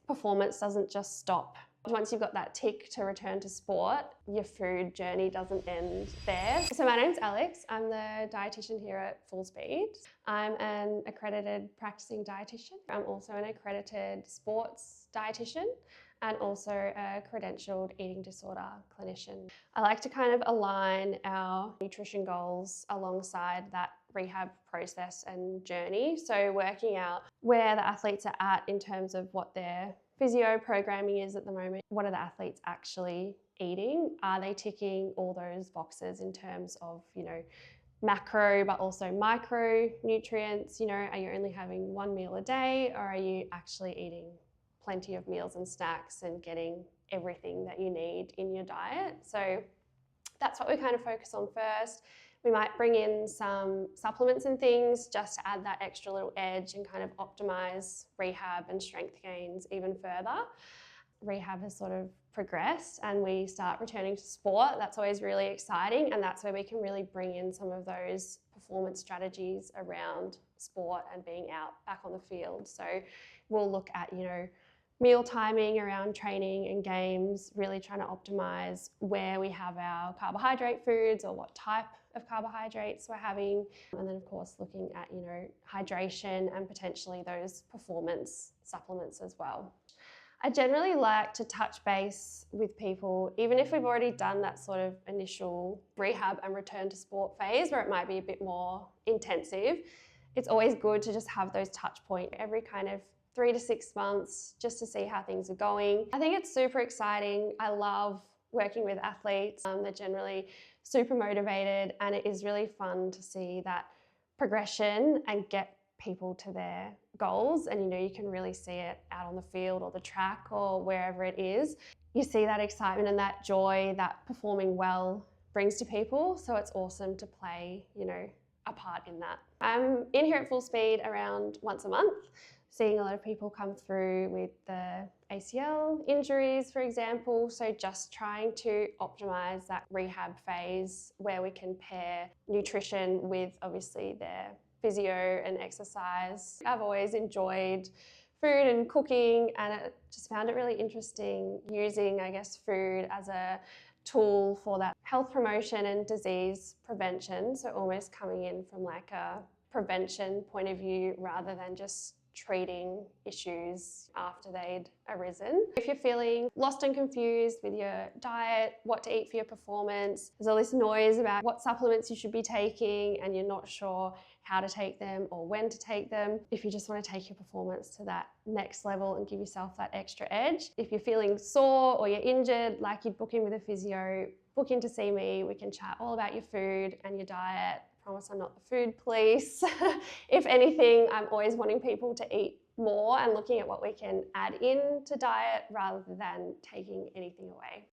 performance doesn't just stop. Once you've got that tick to return to sport, your food journey doesn't end there. So my name's Alex. I'm the dietitian here at Full Speed. I'm an accredited practicing dietitian. I'm also an accredited sports dietitian and also a credentialed eating disorder clinician. I like to kind of align our nutrition goals alongside that rehab process and journey. So working out where the athletes are at in terms of what their physio programming is at the moment. What are the athletes actually eating? Are they ticking all those boxes in terms of, macro but also micronutrients? Are you only having one meal a day, or are you actually eating plenty of meals and snacks and getting everything that you need in your diet? So that's what we kind of focus on first. We might bring in some supplements and things just to add that extra little edge and kind of optimize rehab and strength gains even further. Rehab has sort of progressed and we start returning to sport. That's always really exciting, and that's where we can really bring in some of those performance strategies around sport and being out back on the field. So we'll look at, meal timing around training and games, really trying to optimize where we have our carbohydrate foods or what type of carbohydrates we're having. And then of course looking at, hydration and potentially those performance supplements as well. I generally like to touch base with people, even if we've already done that sort of initial rehab and return to sport phase where it might be a bit more intensive. It's always good to just have those touch points every kind of 3 to 6 months just to see how things are going. I think it's super exciting. I love working with athletes. They're generally super motivated, and it is really fun to see that progression and get people to their goals. And you can really see it out on the field or the track or wherever it is. You see that excitement and that joy that performing well brings to people. So it's awesome to play, a part in that. I'm in here at Full Speed around once a month, seeing a lot of people come through with the ACL injuries, for example. So just trying to optimize that rehab phase where we can pair nutrition with obviously their physio and exercise. I've always enjoyed food and cooking, and I just found it really interesting using, food as a tool for that health promotion and disease prevention. So almost coming in from like a prevention point of view rather than just treating issues after they'd arisen. If you're feeling lost and confused with your diet, what to eat for your performance, there's all this noise about what supplements you should be taking and you're not sure how to take them or when to take them. If you just want to take your performance to that next level and give yourself that extra edge. If you're feeling sore or you're injured, like you'd book in with a physio, book in to see me. We can chat all about your food and your diet. Promise I'm not the food police. If anything, I'm always wanting people to eat more and looking at what we can add in to diet rather than taking anything away.